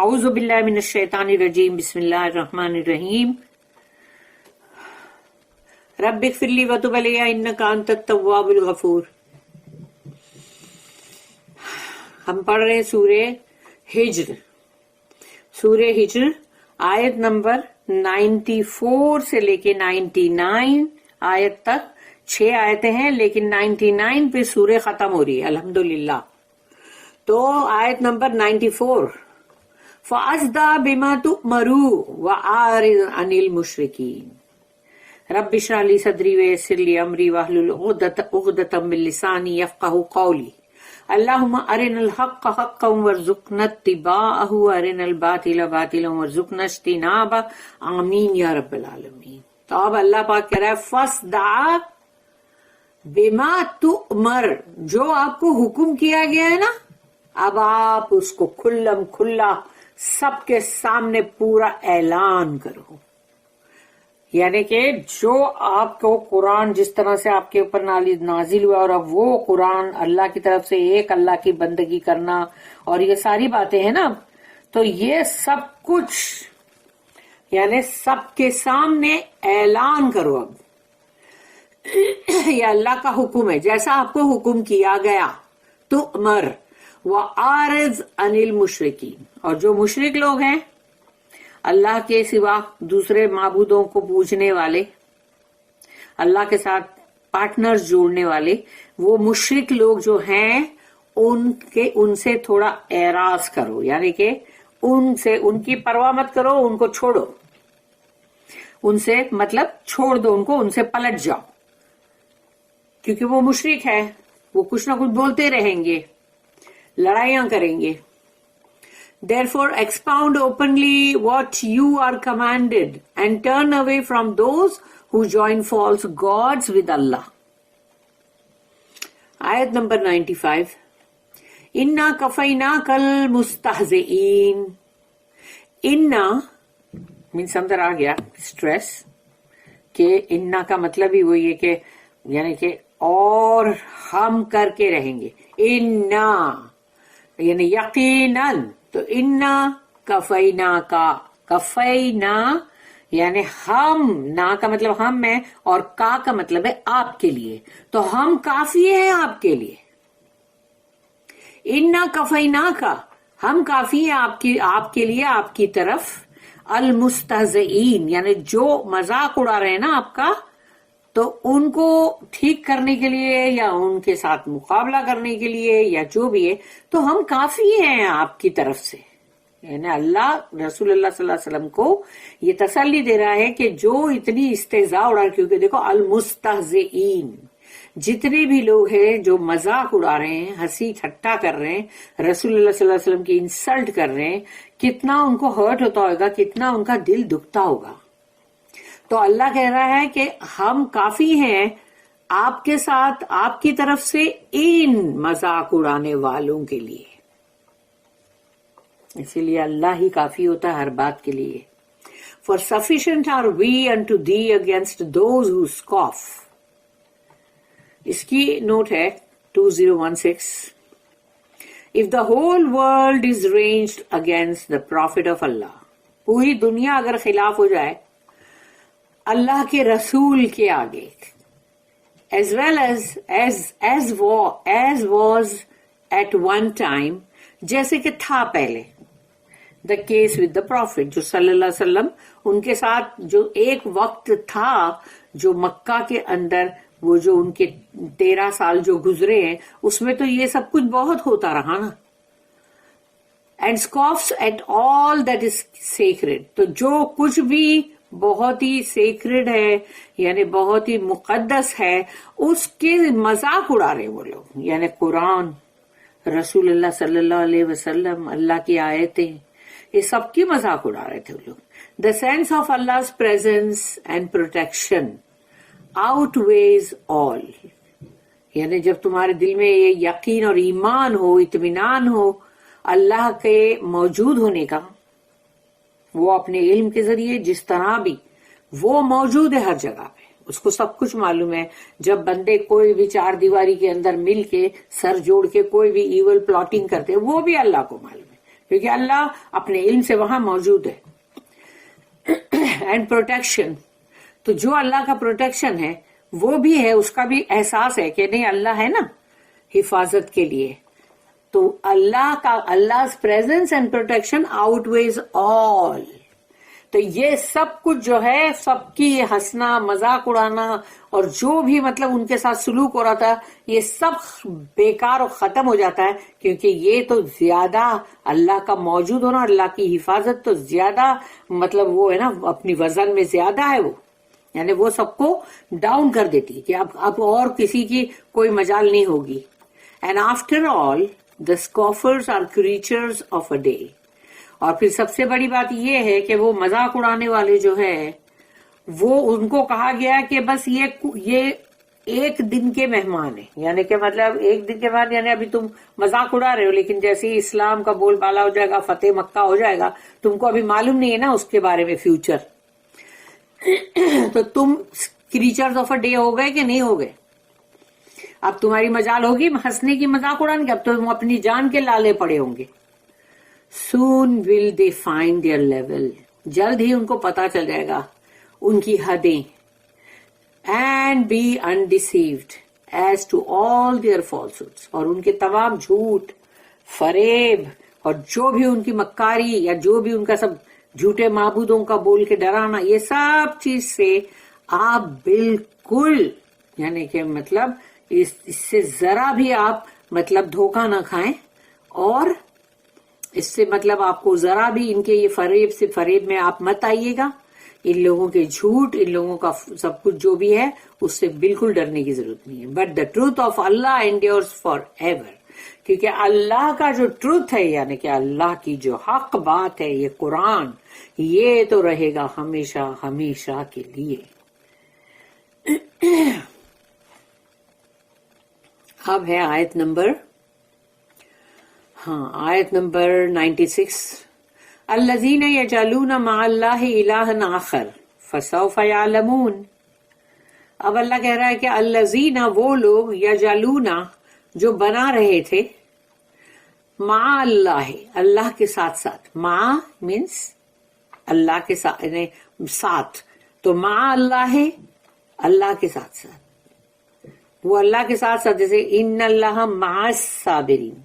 اعوذ باللہ من الشیطان الرجیم بسم اللہ الرحمن الرحیم رب اغفر لی وتب علی انک انت التواب الغفور. ہم پڑھ رہے ہیں سورہ ہجر آیت نمبر 94 سے لے کے 99 آیت تک 6 آیتیں ہیں، لیکن 99 پہ سورہ ختم ہو رہی ہے الحمدللہ. تو آیت نمبر 94، فَأَصْدَعْ بِمَا تُؤْمَرُ وَأَعْرِضْ عَنِ الْمُشْرِكِينَ رَبِّ اشْرَحْ لِي صَدْرِي وَيَسِّرْ لِي أَمْرِي وَاحْلُلْ عُقْدَةً مِّن لِّسَانِي يَفْقَهُوا قَوْلِي. اللهم أرنا الحق حقا وارزقنا اتباعه وأرنا الباطل باطلا وارزقنا اجتنابه آمین یا رب العالمین. تو اب اللہ پاک کہہ رہا ہے فَاصْدَعْ بِمَا تُؤْمَرُ، جو آپ کو حکم کیا گیا ہے نا، اب آپ اس کو کھلم کھلا سب کے سامنے پورا اعلان کرو. یعنی کہ جو آپ کو قرآن جس طرح سے آپ کے اوپر نازل ہوا، اور اب وہ قرآن اللہ کی طرف سے ایک اللہ کی بندگی کرنا اور یہ ساری باتیں ہیں نا، تو یہ سب کچھ یعنی سب کے سامنے اعلان کرو. اب یہ اللہ کا حکم ہے، جیسا آپ کو حکم کیا گیا. تو امر وَأَعْرِضْ عَنِ الْمُشْرِكِينَ، اور جو مشرک لوگ ہیں اللہ کے سوا دوسرے معبودوں کو پوجنے والے، اللہ کے ساتھ پارٹنرز جوڑنے والے، وہ مشرک لوگ جو ہیں ان سے تھوڑا اعراض کرو، یعنی کہ ان کی پرواہ مت کرو، ان کو چھوڑو، ان سے مطلب چھوڑ دو ان کو، ان سے پلٹ جاؤ، کیونکہ وہ مشرک ہے، وہ کچھ نہ کچھ بولتے رہیں گے، لڑائیاں کریں گے. Therefore expound openly what you are commanded and turn away from those who join false gods with Allah. Ayat number 95. Inna kafaynaka al-mustahzi'in. Inna means اندر آ گیا stress کہ اننا کا مطلب ہی وہی ہے کہ یعنی کہ اور ہم کر کے رہیں گے. اننا یعنی یقیناً، تو انا کفینا کا، کفینا یعنی ہم، نا کا مطلب ہم ہے اور کا مطلب ہے آپ کے لیے، تو ہم کافی ہیں آپ کے لیے. انا کفینا کا، ہم کافی ہیں آپ کے لیے، آپ کی طرف. المستہزئین یعنی جو مذاق اڑا رہے ہیں نا آپ کا، تو ان کو ٹھیک کرنے کے لیے یا ان کے ساتھ مقابلہ کرنے کے لیے یا جو بھی ہے، تو ہم کافی ہیں آپ کی طرف سے. یعنی اللہ رسول اللہ صلی اللہ علیہ وسلم کو یہ تسلی دے رہا ہے کہ جو اتنی استہزاء اڑا، کیونکہ دیکھو المستہزئین جتنے بھی لوگ ہیں جو مذاق اڑا رہے ہیں، ہنسی ٹھٹا کر رہے ہیں، رسول اللہ صلی اللہ علیہ وسلم کی انسلٹ کر رہے ہیں، کتنا ان کو ہرٹ ہوتا ہوگا، کتنا ان کا دل دکھتا ہوگا. تو اللہ کہہ رہا ہے کہ ہم کافی ہیں آپ کے ساتھ، آپ کی طرف سے ان مذاق اڑانے والوں کے لیے. اسی لیے اللہ ہی کافی ہوتا ہے ہر بات کے لیے. For sufficient are we unto thee against those who scoff. اس کی نوٹ ہے 2016. If the whole world is ranged against the prophet of Allah، پوری دنیا اگر خلاف ہو جائے اللہ کے رسول کے آگے، as well as was at one time، جیسے کہ تھا پہلے، the case with the prophet، جو صلی اللہ علیہ وسلم ان کے ساتھ جو ایک وقت تھا، جو مکہ کے اندر وہ جو ان کے 13 سال جو گزرے ہیں، اس میں تو یہ سب کچھ بہت ہوتا رہا نا. and scoffs at all that is sacred، تو جو کچھ بھی بہت ہی سیکرڈ ہے یعنی بہت ہی مقدس ہے، اس کے مذاق اڑا رہے وہ لوگ. یعنی قرآن، رسول اللہ صلی اللہ علیہ وسلم، اللہ کی آیتیں، یہ سب کی مذاق اڑا رہے تھے وہ لوگ. The sense of Allah's presence and protection outweighs all، یعنی جب تمہارے دل میں یہ یقین اور ایمان ہو، اطمینان ہو اللہ کے موجود ہونے کا، وہ اپنے علم کے ذریعے جس طرح بھی وہ موجود ہے ہر جگہ پہ، اس کو سب کچھ معلوم ہے. جب بندے کوئی بھی 4 دیواری کے اندر مل کے سر جوڑ کے کوئی بھی ایول پلاٹنگ کرتے، وہ بھی اللہ کو معلوم ہے. کیونکہ اللہ اپنے علم سے وہاں موجود ہے. اینڈ پروٹیکشن، تو جو اللہ کا پروٹیکشن ہے وہ بھی ہے، اس کا بھی احساس ہے کہ نہیں اللہ ہے نا حفاظت کے لیے. تو Allah's presence and protection outweighs all. تو یہ سب کچھ جو ہے، سب کی یہ ہنسنا، مذاق اڑانا اور جو بھی مطلب ان کے ساتھ سلوک ہو رہا تھا، یہ سب بیکار اور ختم ہو جاتا ہے، کیونکہ یہ تو زیادہ اللہ کا موجود ہونا، اللہ کی حفاظت تو زیادہ مطلب وہ ہے نا، اپنی وزن میں زیادہ ہے وہ، یعنی وہ سب کو ڈاؤن کر دیتی کہ اب اور کسی کی کوئی مجال نہیں ہوگی. And after all the scoffers are creatures of a day. اور پھر سب سے بڑی بات یہ ہے کہ وہ مذاق اڑانے والے جو ہے وہ ان کو کہا گیا کہ بس یہ ایک دن کے مہمان ہیں، یعنی کہ مطلب ایک دن کے بعد، یعنی ابھی تم مذاق اڑا رہے ہو لیکن جیسے ہی اسلام کا بول بالا ہو جائے گا، فتح مکہ ہو جائے گا، تم کو ابھی معلوم نہیں ہے نا اس کے بارے میں فیوچر. تو تم کریچرز آف اے ڈے ہو گئے کہ نہیں ہو گئے؟ اب تمہاری مجال ہوگی ہنسنے کی، مذاق اڑانے کی، اب تو تم اپنی جان کے لالے پڑے ہوں گے. Soon will they find their level. جلد ہی ان کو پتا چل جائے گا ان کی حدیں. And be undeceived as to all their falsehoods. اور ان کے تمام جھوٹ، فریب اور جو بھی ان کی مکاری یا جو بھی ان کا سب جھوٹے معبودوں کا بول کے ڈرانا، یہ سب چیز سے آپ بالکل، یعنی کہ مطلب اس سے ذرا بھی آپ مطلب دھوکہ نہ کھائیں، اور اس سے مطلب آپ کو ذرا بھی ان کے یہ فریب میں آپ مت آئیے گا. ان لوگوں کے جھوٹ، ان لوگوں کا سب کچھ جو بھی ہے اس سے بالکل ڈرنے کی ضرورت نہیں ہے. But the truth of Allah انڈیورس for ever. کیونکہ اللہ کا جو ٹروتھ ہے، یعنی کہ اللہ کی جو حق بات ہے، یہ قرآن، یہ تو رہے گا ہمیشہ ہمیشہ کے لیے. اب ہے آیت نمبر 96. الذین یجعلون مع اللہ الہا آخر فسوف یعلمون. اب اللہ کہہ رہا ہے کہ الذین، وہ لوگ، یجعلون، جو بنا رہے تھے، مع اللہ، اللہ کے ساتھ ساتھ. مع مینس اللہ کے ساتھ، یعنی ساتھ، تو مع اللہ ہے اللہ کے ساتھ ساتھ. وہ اللہ کے ساتھ ساتھ، جیسے ان اللہ مع الصابرین،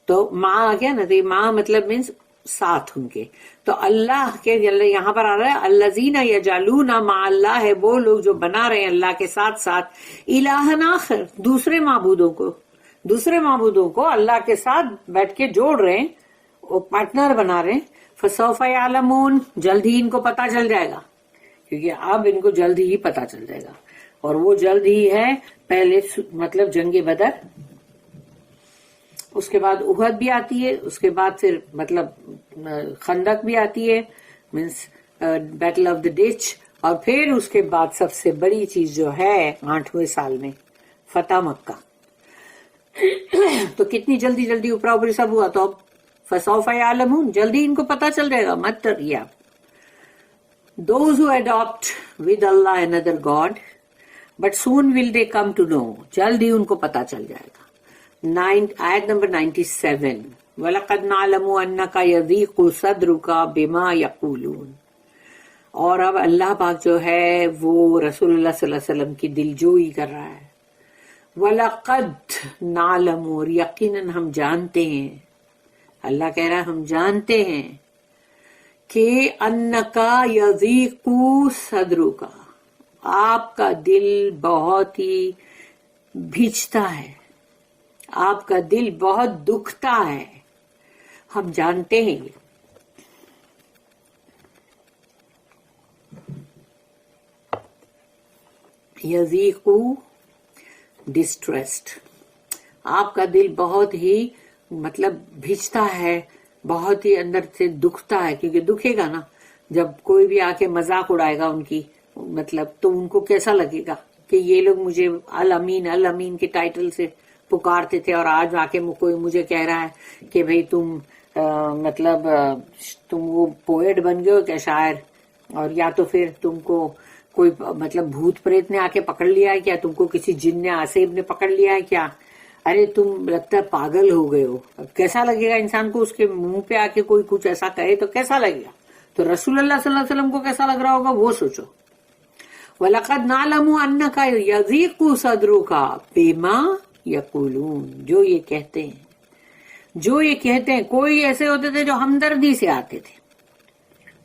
تو مع آ گیا نا، تو مع مطلب مینس ساتھ ان کے. تو اللہ کے یہاں پر آ رہا ہے الذین یجعلون مع اللہ، ہے وہ لوگ جو بنا رہے ہیں اللہ کے ساتھ ساتھ الہا آخر، دوسرے معبودوں کو اللہ کے ساتھ بیٹھ کے جوڑ رہے ہیں، وہ پارٹنر بنا رہے ہیں. فسوف یعلمون، جلد ہی ان کو پتا چل جائے گا، کیونکہ اب ان کو جلد ہی پتا چل جائے گا. اور وہ جلد ہی ہے پہلے مطلب جنگ بدر، اس کے بعد احد بھی آتی ہے، اس کے بعد پھر مطلب خندق بھی آتی ہے، means battle of the Dutch, اور پھر اس کے بعد سب سے بڑی چیز جو ہے 8ویں سال میں فتح مکہ. تو کتنی جلدی اوپر اوپر سب ہوا. تو اب فسوف یعلمون، جلدی ان کو پتا چل جائے گا، مت ڈریے. Those who adopt with Allah another God, but soon will they come to know. جلد ہی ان کو پتا چل جائے گا. آیت نمبر 97. وَلَقَدْ نَعْلَمُ أَنَّكَ يَضِيقُ صَدْرُكَ بِمَا يَقُولُونَ. اور اب اللہ پاک جو ہے وہ رسول اللہ صلی اللہ علیہ وسلم کی دل جوئی کر رہا ہے. وَلَقَدْ نَعْلَمُ، اور یقیناً ہم جانتے ہیں، اللہ کہہ رہا ہے ہم جانتے ہیں کہ انکا یضیق صدرک، آپ کا دل بہت ہی بھیجتا ہے، آپ کا دل بہت دکھتا ہے. ہم جانتے ہیں یہ. یضیق ڈسٹریسڈ، آپ کا دل بہت ہی مطلب بھیجتا ہے، بہت ہی اندر سے دکھتا ہے. کیونکہ دکھے گا نا جب کوئی بھی آ کے مذاق اڑائے گا ان کی، مطلب تو ان کو کیسا لگے گا کہ یہ لوگ مجھے الامین کے ٹائٹل سے پکارتے تھے، اور آج آ کے کوئی مجھے کہہ رہا ہے کہ بھئی تم مطلب تم وہ پوئٹ بن گئے ہو کیا، شاعر، اور یا تو پھر تم کو کوئی مطلب بھوت پریت نے آ کے پکڑ لیا ہے کیا، تم کو کسی جن نے آصیب نے پکڑ لیا ہے کیا. ارے تم لگتا ہے پاگل ہو گئے ہو. اب کیسا لگے گا انسان کو, اس کے منہ پہ آ کے کوئی کچھ ایسا کہے تو کیسا لگے گا؟ تو رسول اللہ صلی اللہ علیہ وسلم کو کیسا لگ رہا ہوگا وہ سوچو. وَلَقَدْ نَعْلَمُ أَنَّكَ يَضِيقُ صَدْرُكَ بِمَا يَقُولُونَ, جو یہ کہتے ہیں. کوئی ایسے ہوتے تھے جو ہمدردی سے آتے تھے,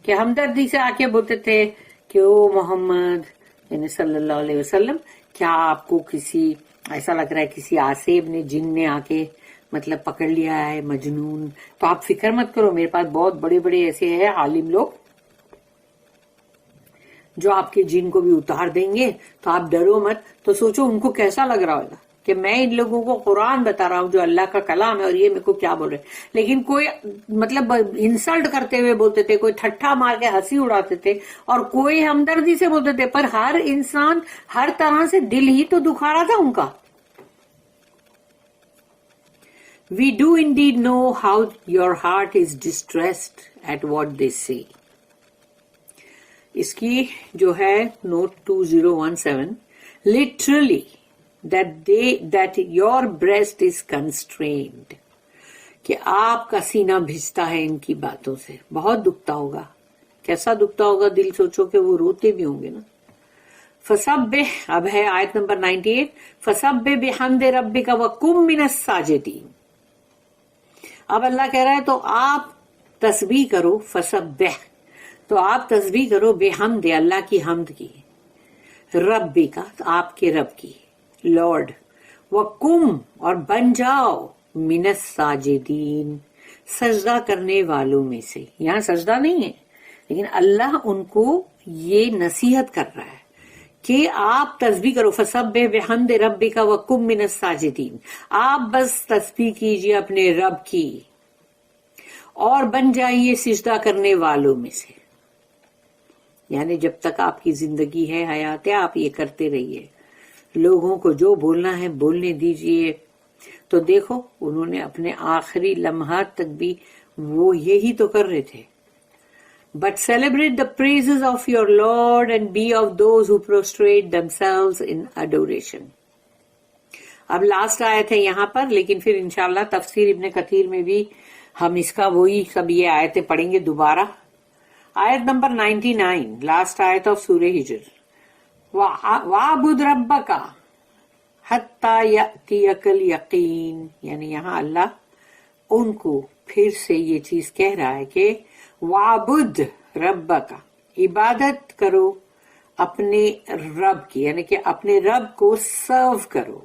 کہ ہمدردی سے آ کے بولتے تھے کہ او محمد یعنی صلی اللہ علیہ وسلم, کیا آپ کو کسی ایسا لگ رہا ہے کسی آسیب نے, جن نے آ کے مطلب پکڑ لیا ہے, مجنون, تو آپ فکر مت کرو, میرے پاس بہت بڑے بڑے ایسے ہیں عالم لوگ جو آپ کے جن کو بھی اتار دیں گے, تو آپ ڈرو مت. تو سوچو ان کو کیسا لگ رہا ہوگا کہ میں ان لوگوں کو قرآن بتا رہا ہوں جو اللہ کا کلام ہے, اور یہ میرے کو کیا بول رہے. لیکن کوئی مطلب انسلٹ کرتے ہوئے بولتے تھے, کوئی ٹھٹھا مار کے ہنسی اڑاتے تھے, اور کوئی ہمدردی سے بولتے تھے, پر ہر انسان ہر طرح سے دل ہی تو دکھا رہا تھا ان کا. We do indeed know how your heart is distressed at what they say. اس کی جو ہے note 2017, literally that your breast is constrained, کہ آپ کا سینہ بھیجتا ہے ان کی باتوں سے. بہت دکھتا ہوگا, کیسا دکھتا ہوگا دل, سوچو کہ وہ روتے بھی ہوں گے نا. فسبح, اب ہے آیت نمبر 98, فسبح بحمد ربک وکن من الساجدین. اب اللہ کہہ رہا ہے تو آپ تسبیح کرو, فسبح, تو آپ تسبیح کرو بحمد, اللہ کی حمد کی, ربی کا, آپ کے رب کی, لارڈ, وقم, اور بن جاؤ, من الساجدین, سجدہ کرنے والوں میں سے. یہاں سجدہ نہیں ہے, لیکن اللہ ان کو یہ نصیحت کر رہا ہے کہ آپ تسبیح کرو. فسبح بحمد ربک وکن من الساجدین, آپ بس تسبیح کیجیے اپنے رب کی اور بن جائیے سجدہ کرنے والوں میں سے. یعنی جب تک آپ کی زندگی ہے, حیات ہے, آپ یہ کرتے رہیے. لوگوں کو جو بولنا ہے بولنے دیجیے. تو دیکھو انہوں نے اپنے آخری لمحات تک بھی وہ یہی تو کر رہے تھے. But celebrate the praises of your Lord and be of those who prostrate themselves in adoration. اب لاسٹ آیت ہے یہاں پر, لیکن پھر انشاءاللہ تفسیر ابن کثیر میں بھی ہم اس کا وہی سب یہ آیتیں پڑھیں گے دوبارہ. آیت نمبر 99, لاسٹ آیت آف سورہ ہجر. وَعَبُدْ رَبَّكَ حَتَّى يَأْتِيَكَ الْيَقِينَ, یعنی یہاں اللہ ان کو پھر سے یہ چیز کہہ رہا ہے کہ وَعَبُدْ رَبَّكَ, عبادت کرو اپنے رب کی, یعنی کہ اپنے رب کو سرو کرو,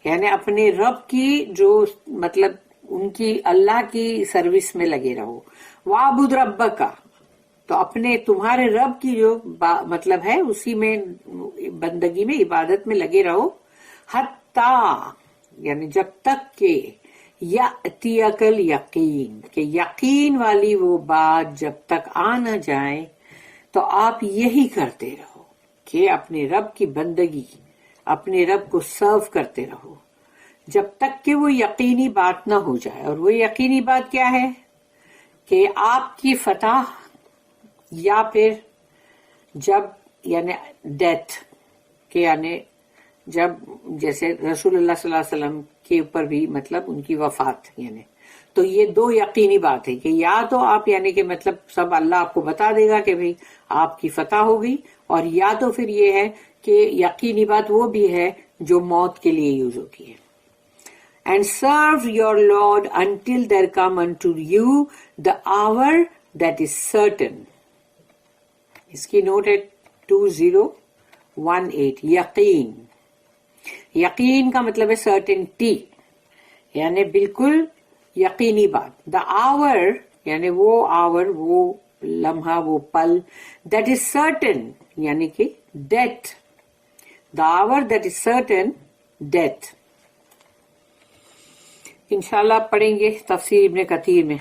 یعنی اپنے رب کی جو مطلب ان کی اللہ کی سروس میں لگے رہو. وَعَبُدْ رَبَّكَ, تو اپنے تمہارے رب کی جو مطلب ہے اسی میں بندگی میں عبادت میں لگے رہو. حتیٰ, یعنی جب تک کہ یأتیک الیقین, کہ یقین والی وہ بات جب تک آ نہ جائے تو آپ یہی کرتے رہو کہ اپنے رب کی بندگی, اپنے رب کو سرو کرتے رہو جب تک کہ وہ یقینی بات نہ ہو جائے. اور وہ یقینی بات کیا ہے کہ آپ کی فتح, یا پھر جب یعنی ڈیتھ کے, یعنی جب جیسے رسول اللہ صلی اللہ علیہ وسلم کے اوپر بھی مطلب ان کی وفات, یعنی تو یہ دو یقینی بات ہے کہ یا تو آپ یعنی کہ مطلب سب اللہ آپ کو بتا دے گا کہ بھئی آپ کی فتح ہو گئی, اور یا تو پھر یہ ہے کہ یقینی بات وہ بھی ہے جو موت کے لیے یوز ہوتی ہے. And serve your Lord until there come unto you the hour that is certain. اس کی نوٹ ہے 2018. یقین, یقین کا مطلب ہے سرٹنٹی, یعنی بالکل یقینی بات. دا آور, یعنی وہ آور, وہ لمحہ, وہ پل. دیٹ از سرٹن, یعنی کہ death. The hour that is certain, death. انشاءاللہ پڑھیں گے تفسیر ابن کثیر میں.